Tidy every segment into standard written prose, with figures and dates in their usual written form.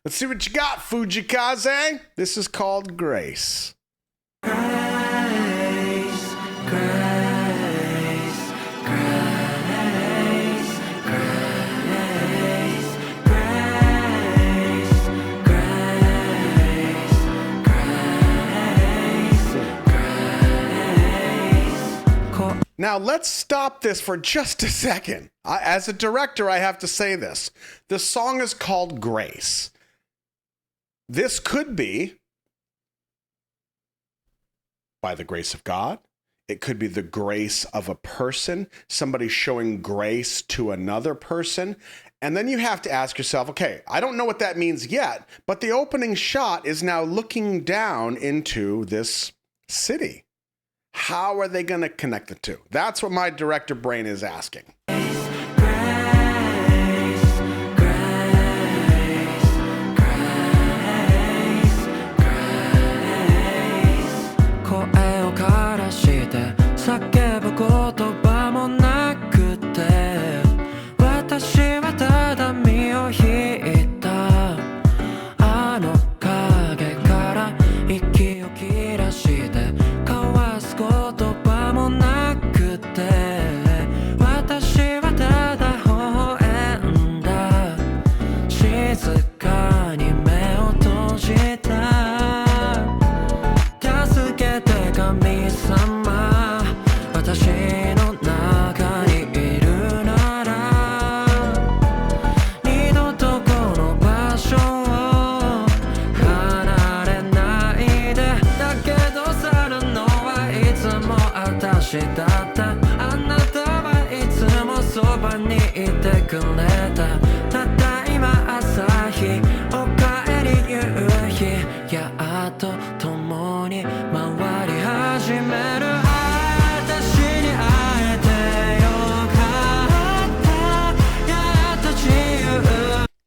Let's see what you got, Fujii Kaze. This is called Grace. Grace, grace, grace, grace, grace, grace, grace. Now, let's stop this for just a second. As a director, I have to say this. The song is called Grace. This could be by the grace of God. It could be the grace of a person, somebody showing grace to another person. And then you have to ask yourself, okay, I don't know what that means yet, but the opening shot is now looking down into this city. How are they going to connect the two? That's what my director brain is asking.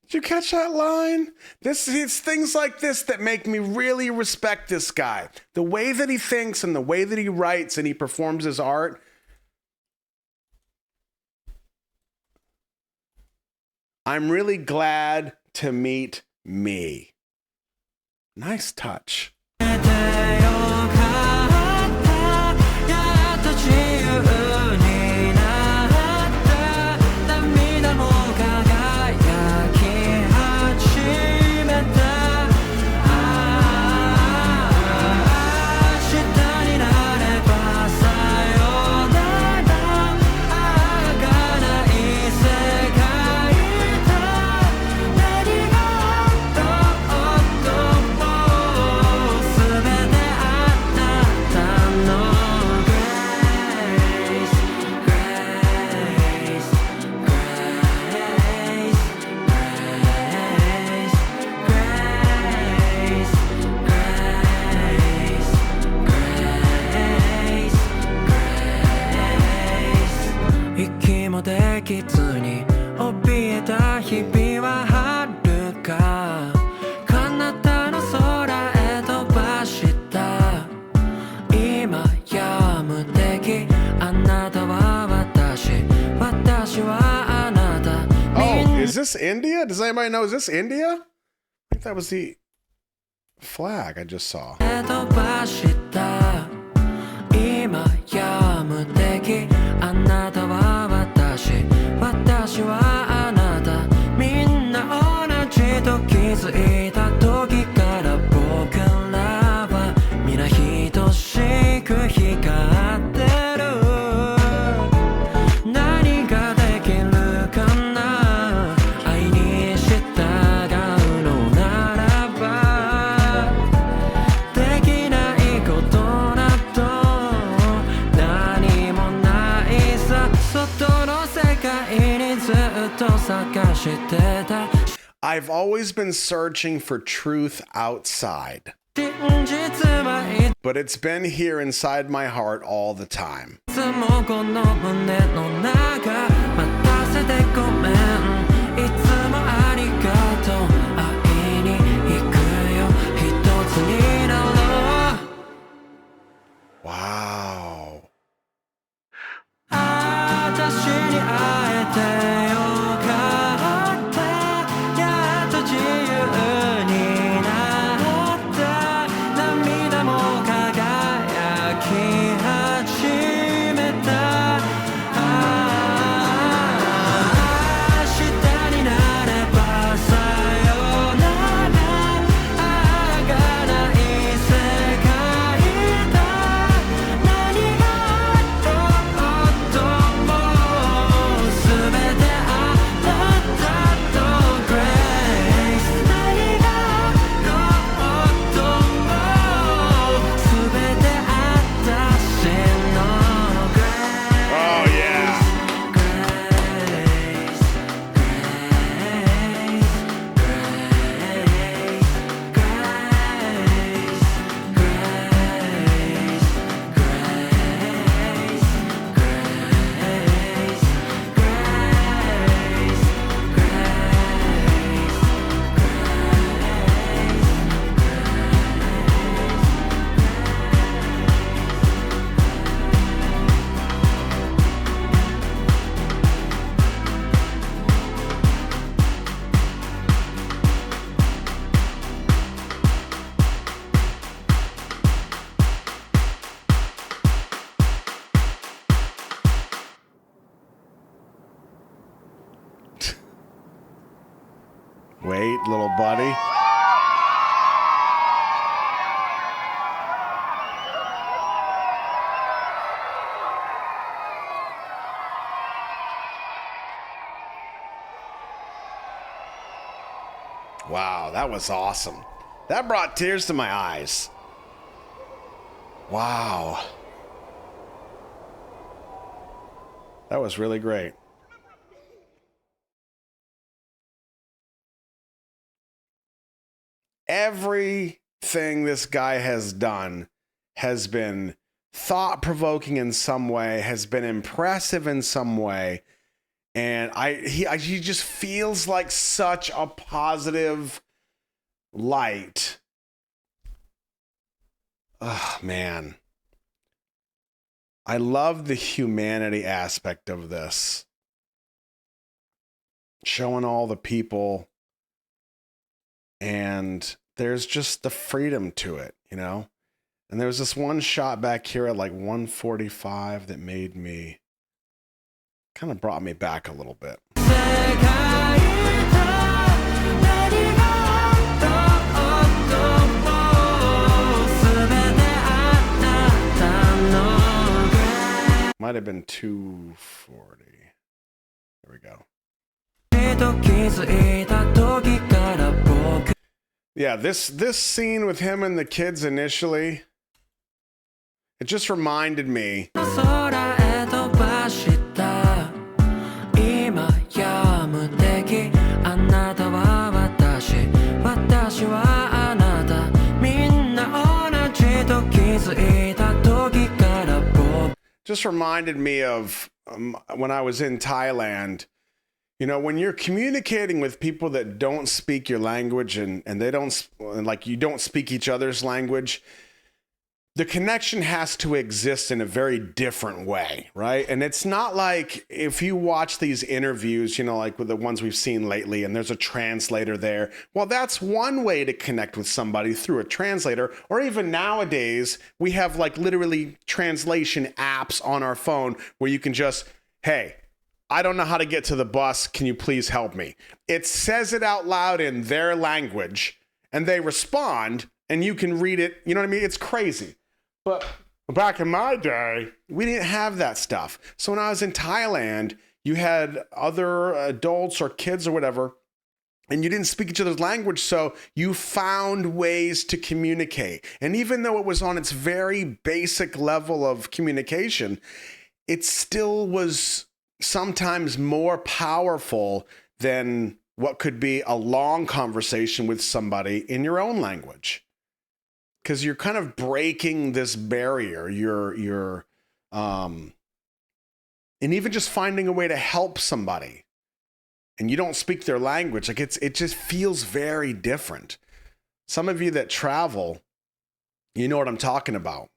Did you catch that line? It's things like this that make me really respect this guy. The way that he thinks and the way that he writes and he performs his art. I'm really glad to meet me. Nice touch. Is this India? Does anybody know? Is this India? I think that was the flag I just saw. I've always been searching for truth outside, but it's been here inside my heart all the time. Wow. little buddy. Wow, that was awesome. That brought tears to my eyes. Wow. That was really great. Everything this guy has done has been thought-provoking in some way, has been impressive in some way. And he just feels like such a positive light. Oh, man. I love the humanity aspect of this. Showing all the people. And there's just the freedom to it, you know? And there was this one shot back here at like 145 that made me, kind of brought me back a little bit. Might have been 240. There we go. Yeah, this scene with him and the kids initially, it just reminded me. Just reminded me of when I was in Thailand. You know, when you're communicating with people that don't speak your language and they don't, like, you don't speak each other's language, the connection has to exist in a very different way, right? And it's not like if you watch these interviews, you know, like with the ones we've seen lately, and there's a translator there. Well, that's one way to connect with somebody, through a translator. Or even nowadays, we have like literally translation apps on our phone where you can just, hey, I don't know how to get to the bus. Can you please help me? It says it out loud in their language and they respond and you can read it. You know what I mean? It's crazy. But back in my day, we didn't have that stuff. So when I was in Thailand, you had other adults or kids or whatever, and you didn't speak each other's language. So you found ways to communicate. And even though it was on its very basic level of communication, it still was sometimes more powerful than what could be a long conversation with somebody in your own language. Because you're kind of breaking this barrier. You're and even just finding a way to help somebody, and you don't speak their language, like it just feels very different. Some of you that travel, you know what I'm talking about.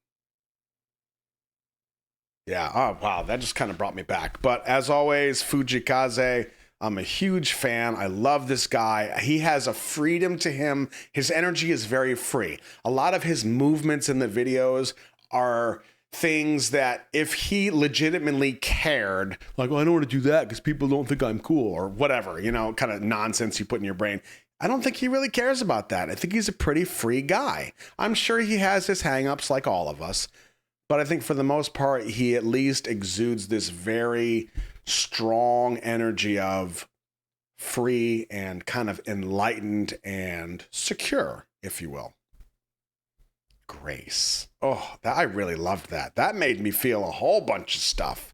Yeah. Oh, wow. That just kind of brought me back. But as always, Fujii Kaze, I'm a huge fan. I love this guy. He has a freedom to him. His energy is very free. A lot of his movements in the videos are things that if he legitimately cared, like, well, I don't want to do that because people don't think I'm cool or whatever, you know, kind of nonsense you put in your brain. I don't think he really cares about that. I think he's a pretty free guy. I'm sure he has his hangups like all of us, but I think for the most part, he at least exudes this very strong energy of free and kind of enlightened and secure, if you will. Grace. Oh, I really loved that. That made me feel a whole bunch of stuff.